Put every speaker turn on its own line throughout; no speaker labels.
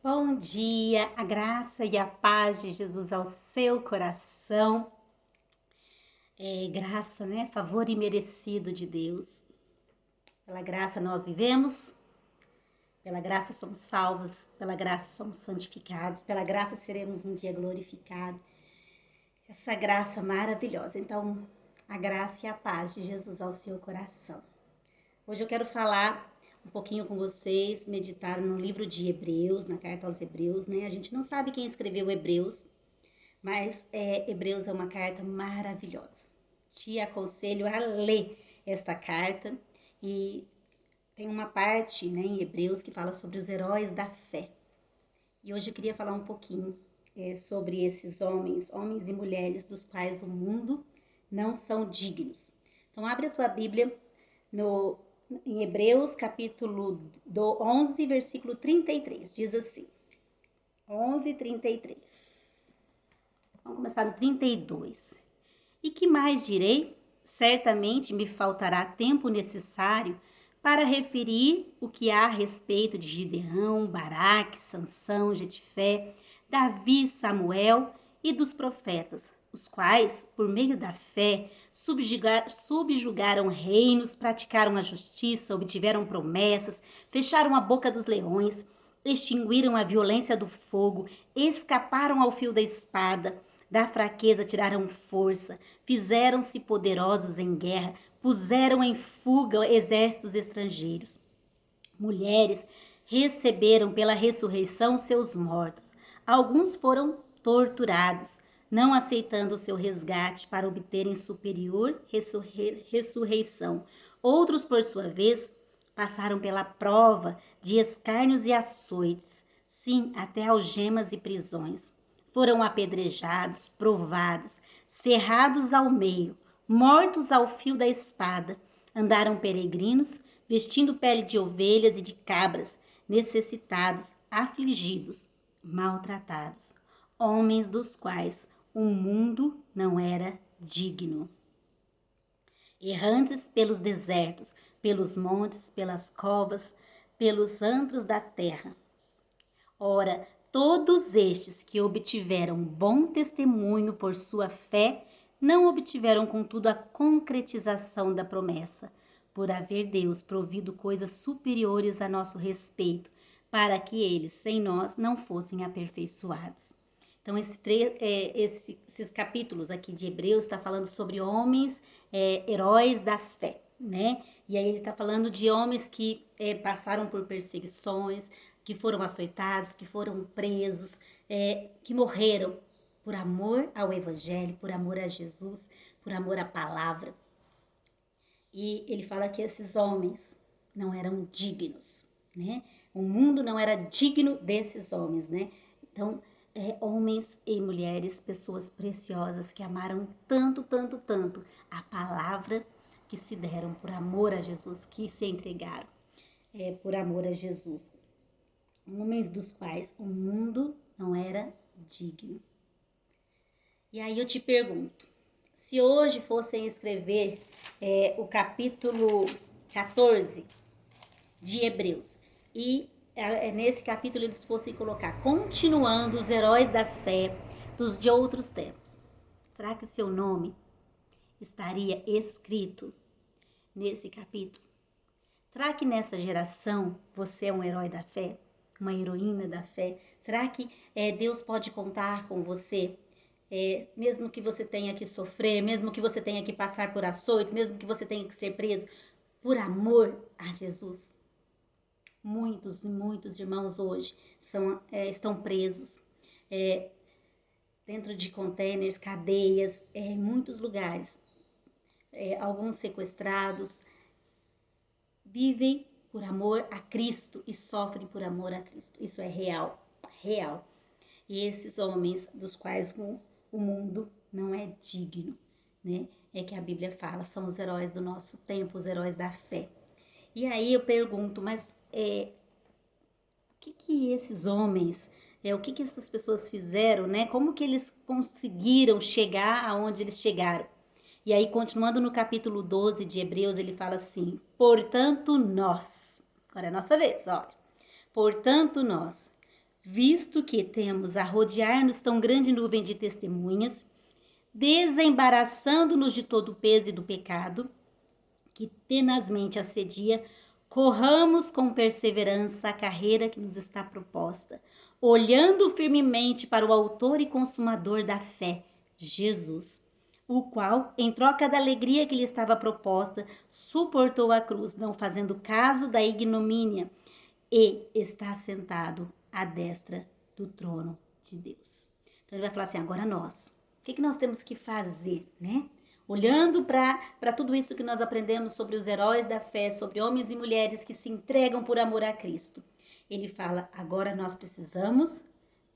Bom dia, a graça e a paz de Jesus ao seu coração. Graça, né? Favor imerecido de Deus. Pela graça nós vivemos, pela graça somos salvos, pela graça somos santificados, pela graça seremos um dia glorificados. Essa graça maravilhosa. Então, a graça e a paz de Jesus ao seu coração. Hoje eu quero falar um pouquinho com vocês, meditar no livro de Hebreus, na carta aos Hebreus, né? A gente não sabe quem escreveu Hebreus, mas Hebreus é uma carta maravilhosa. Te aconselho a ler esta carta e tem uma parte, né, em Hebreus que fala sobre os heróis da fé. E hoje eu queria falar um pouquinho sobre esses homens e mulheres dos quais o mundo não são dignos. Então abre a tua Bíblia em Hebreus capítulo 11, versículo 33. Diz assim, 11:33. Vamos começar no 32. E que mais direi? Certamente me faltará tempo necessário para referir o que há a respeito de Gideão, Baraque, Sansão, Jetifé, Davi, Samuel e dos profetas, os quais, por meio da fé, subjugaram reinos, praticaram a justiça, obtiveram promessas, fecharam a boca dos leões, extinguiram a violência do fogo, escaparam ao fio da espada, da fraqueza tiraram força, fizeram-se poderosos em guerra, puseram em fuga exércitos estrangeiros. Mulheres receberam pela ressurreição seus mortos. Alguns foram torturados, não aceitando seu resgate para obterem superior ressurreição. Outros, por sua vez, passaram pela prova de escárnios e açoites, sim, até algemas e prisões. Foram apedrejados, provados, cerrados ao meio, mortos ao fio da espada. Andaram peregrinos, vestindo pele de ovelhas e de cabras, necessitados, afligidos, maltratados, homens dos quais o mundo não era digno. Errantes pelos desertos, pelos montes, pelas covas, pelos antros da terra. Ora, todos estes que obtiveram bom testemunho por sua fé, não obtiveram, contudo, a concretização da promessa, por haver Deus provido coisas superiores a nosso respeito, para que eles, sem nós, não fossem aperfeiçoados. Então, esses capítulos aqui de Hebreus está falando sobre homens, heróis da fé, né? E aí ele está falando de homens que passaram por perseguições, que foram açoitados, que foram presos, que morreram por amor ao Evangelho, por amor a Jesus, por amor à palavra. E ele fala que esses homens não eram dignos, né? O mundo não era digno desses homens, né? Então, homens e mulheres, pessoas preciosas que amaram tanto, tanto, tanto a palavra, que se deram por amor a Jesus, que se entregaram por amor a Jesus. Homens dos quais o mundo não era digno. E aí eu te pergunto, se hoje fossem escrever o capítulo 14 de Hebreus e nesse capítulo eles fossem colocar continuando os heróis da fé de outros tempos, será que o seu nome estaria escrito nesse capítulo? Será que nessa geração você é um herói da fé? Uma heroína da fé? Será que Deus pode contar com você? Mesmo que você tenha que sofrer, mesmo que você tenha que passar por açoites, mesmo que você tenha que ser preso, por amor a Jesus. Muitos e muitos irmãos hoje estão presos dentro de containers, cadeias, em muitos lugares. Alguns sequestrados, vivem por amor a Cristo e sofrem por amor a Cristo. Isso é real, real. E esses homens dos quais o mundo não é digno, né? É que a Bíblia fala, são os heróis do nosso tempo, os heróis da fé. E aí eu pergunto, mas o que esses homens, o que essas pessoas fizeram, né? Como que eles conseguiram chegar aonde eles chegaram? E aí, continuando no capítulo 12 de Hebreus, ele fala assim, portanto nós, agora é a nossa vez, olha. Portanto nós, visto que temos a rodear-nos tão grande nuvem de testemunhas, desembaraçando-nos de todo o peso e do pecado, que tenazmente assedia, corramos com perseverança a carreira que nos está proposta, olhando firmemente para o autor e consumador da fé, Jesus, o qual, em troca da alegria que lhe estava proposta, suportou a cruz, não fazendo caso da ignomínia, e está sentado à destra do trono de Deus. Então ele vai falar assim, agora nós, o que nós temos que fazer, né? Olhando para tudo isso que nós aprendemos sobre os heróis da fé, sobre homens e mulheres que se entregam por amor a Cristo. Ele fala, agora nós precisamos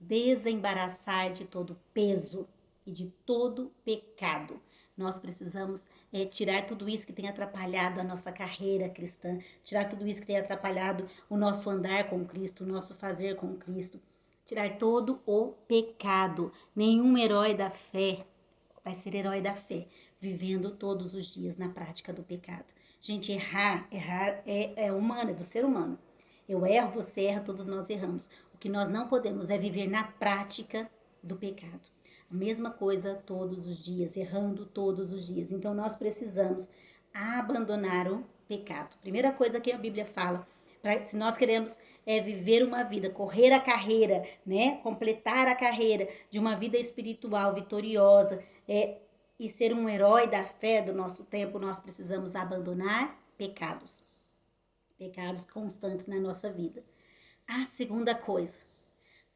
desembaraçar de todo peso e de todo pecado. Nós precisamos tirar tudo isso que tem atrapalhado a nossa carreira cristã, tirar tudo isso que tem atrapalhado o nosso andar com Cristo, o nosso fazer com Cristo, tirar todo o pecado. Nenhum herói da fé vai ser herói da fé, vivendo todos os dias na prática do pecado. Gente, errar é humano, é do ser humano. Eu erro, você erra, todos nós erramos. O que nós não podemos é viver na prática do pecado. A mesma coisa todos os dias, errando todos os dias. Então nós precisamos abandonar o pecado. Primeira coisa que a Bíblia fala, se nós queremos viver uma vida, correr a carreira, né, completar a carreira de uma vida espiritual vitoriosa, e ser um herói da fé do nosso tempo, nós precisamos abandonar pecados constantes na nossa vida. A segunda coisa,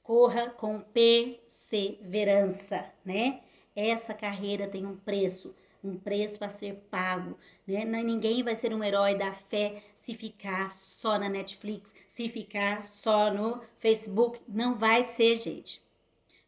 corra com perseverança, né? Essa carreira tem um preço a ser pago, né? Ninguém vai ser um herói da fé se ficar só na Netflix, se ficar só no Facebook, não vai ser, gente.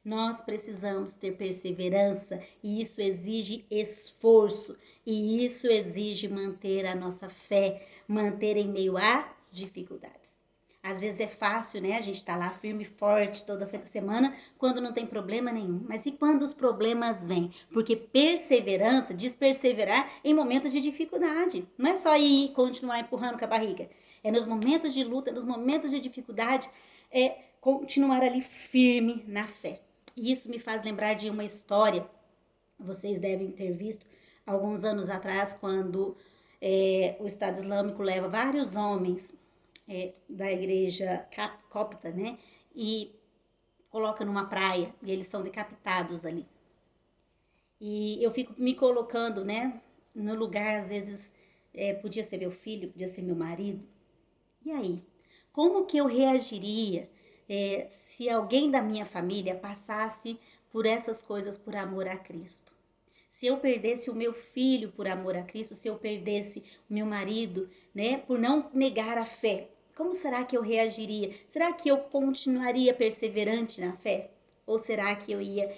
Nós precisamos ter perseverança e isso exige esforço e isso exige manter a nossa fé, manter em meio às dificuldades. Às vezes é fácil, né? A gente tá lá firme e forte toda semana quando não tem problema nenhum. Mas e quando os problemas vêm? Porque perseverança diz perseverar em momentos de dificuldade. Não é só ir e continuar empurrando com a barriga. É nos momentos de luta, nos momentos de dificuldade, continuar ali firme na fé. E isso me faz lembrar de uma história, vocês devem ter visto, alguns anos atrás, quando o Estado Islâmico leva vários homens da igreja copta, né, e coloca numa praia, e eles são decapitados ali. E eu fico me colocando, né, no lugar, às vezes, podia ser meu filho, podia ser meu marido. E aí? Como que eu reagiria se alguém da minha família passasse por essas coisas por amor a Cristo? Se eu perdesse o meu filho por amor a Cristo, se eu perdesse o meu marido, né, por não negar a fé, como será que eu reagiria? Será que eu continuaria perseverante na fé? Ou será que eu ia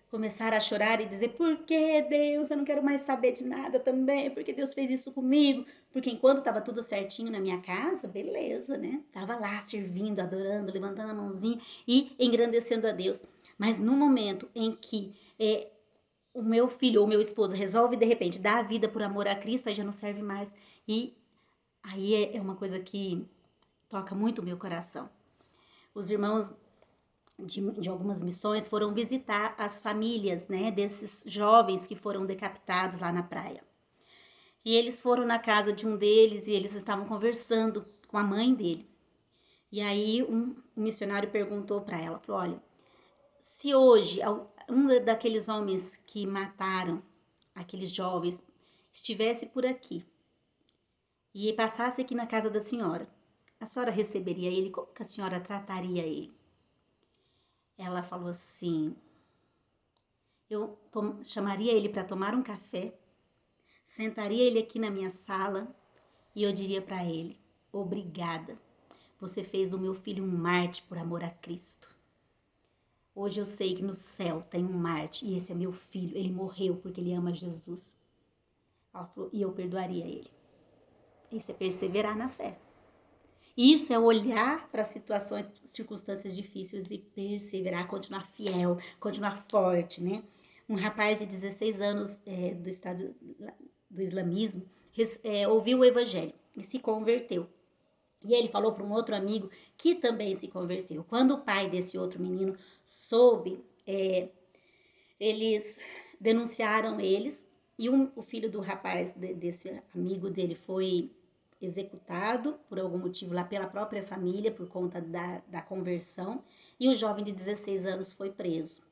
começar a chorar e dizer, por que Deus, eu não quero mais saber de nada também, porque Deus fez isso comigo? Porque enquanto estava tudo certinho na minha casa, beleza, né? Tava lá servindo, adorando, levantando a mãozinha e engrandecendo a Deus. Mas no momento em que o meu filho ou o meu esposo resolve, de repente, dar a vida por amor a Cristo, aí já não serve mais. E aí é uma coisa que toca muito o meu coração. Os irmãos de algumas missões foram visitar as famílias, né, desses jovens que foram decapitados lá na praia. E eles foram na casa de um deles e eles estavam conversando com a mãe dele. E aí um missionário perguntou para ela, falou, olha, se hoje um daqueles homens que mataram aqueles jovens estivesse por aqui e passasse aqui na casa da senhora, a senhora receberia ele? Como que a senhora trataria ele? Ela falou assim, eu chamaria ele para tomar um café, sentaria ele aqui na minha sala e eu diria para ele, obrigada, você fez do meu filho um mártir por amor a Cristo. Hoje eu sei que no céu tem um mártir e esse é meu filho, ele morreu porque ele ama Jesus. Ela falou, e eu perdoaria ele. Isso é perseverar na fé. Isso é olhar para situações, circunstâncias difíceis e perseverar, continuar fiel, continuar forte, né? Um rapaz de 16 anos do estado do islamismo ouviu o evangelho e se converteu. E ele falou para um outro amigo que também se converteu. Quando o pai desse outro menino soube, eles denunciaram eles e o filho do rapaz, desse amigo dele, foi executado por algum motivo lá pela própria família, por conta da conversão, e o jovem de 16 anos foi preso.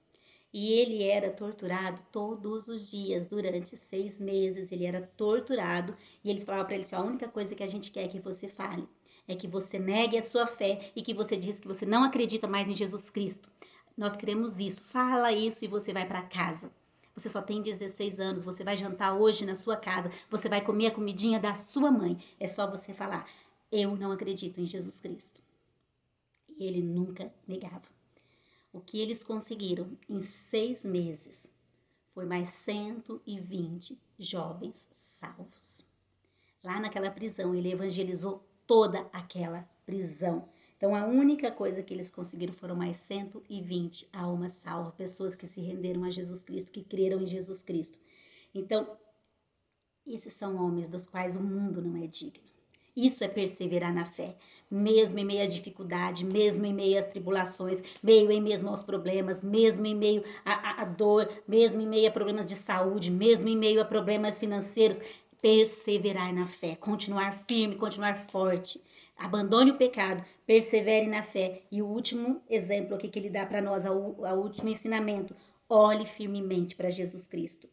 E ele era torturado todos os dias, durante 6 meses, ele era torturado, e eles falavam para ele assim, a única coisa que a gente quer que você fale é que você negue a sua fé e que você diz que você não acredita mais em Jesus Cristo. Nós queremos isso, fala isso e você vai para casa. Você só tem 16 anos, você vai jantar hoje na sua casa, você vai comer a comidinha da sua mãe. É só você falar, eu não acredito em Jesus Cristo. E ele nunca negava. O que eles conseguiram em 6 meses foi mais 120 jovens salvos. Lá naquela prisão, ele evangelizou toda aquela prisão. Então, a única coisa que eles conseguiram foram mais 120 almas salvas, pessoas que se renderam a Jesus Cristo, que creram em Jesus Cristo. Então, esses são homens dos quais o mundo não é digno. Isso é perseverar na fé, mesmo em meio às dificuldades, mesmo em meio às tribulações, mesmo aos problemas, mesmo em meio à dor, mesmo em meio a problemas de saúde, mesmo em meio a problemas financeiros. Perseverar na fé, continuar firme, continuar forte. Abandone o pecado, persevere na fé. E o último exemplo aqui que ele dá para nós, o último ensinamento, olhe firmemente para Jesus Cristo.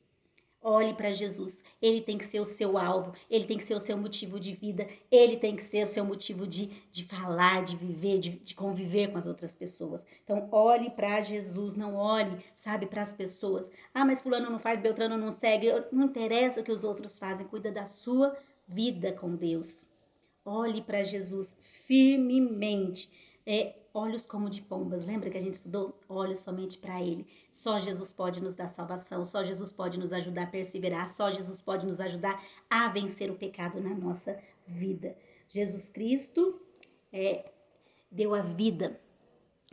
Olhe para Jesus, ele tem que ser o seu alvo, ele tem que ser o seu motivo de vida, ele tem que ser o seu motivo de falar, de viver, de conviver com as outras pessoas. Então, olhe para Jesus, não olhe, sabe, para as pessoas. Ah, mas fulano não faz, Beltrano não segue, não interessa o que os outros fazem, cuida da sua vida com Deus. Olhe para Jesus firmemente. Olhos como de pombas. Lembra que a gente estudou? Olhos somente para Ele. Só Jesus pode nos dar salvação. Só Jesus pode nos ajudar a perseverar. Só Jesus pode nos ajudar a vencer o pecado na nossa vida. Jesus Cristo deu a vida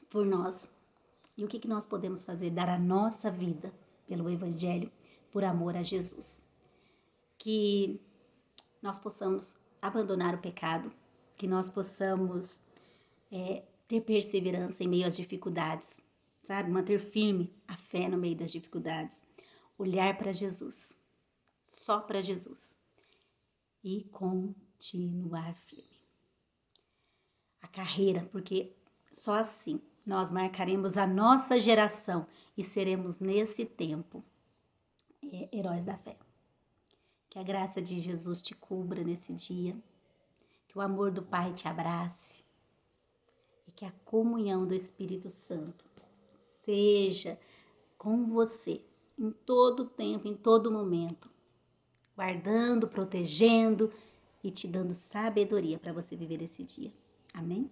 por nós. E o que nós podemos fazer? Dar a nossa vida pelo Evangelho, por amor a Jesus. Que nós possamos abandonar o pecado, que nós possamos ter perseverança em meio às dificuldades, sabe? Manter firme a fé no meio das dificuldades. Olhar para Jesus, só para Jesus. E continuar firme. A carreira, porque só assim nós marcaremos a nossa geração e seremos nesse tempo heróis da fé. Que a graça de Jesus te cubra nesse dia, que o amor do Pai te abrace e que a comunhão do Espírito Santo seja com você em todo tempo, em todo momento, guardando, protegendo e te dando sabedoria para você viver esse dia. Amém?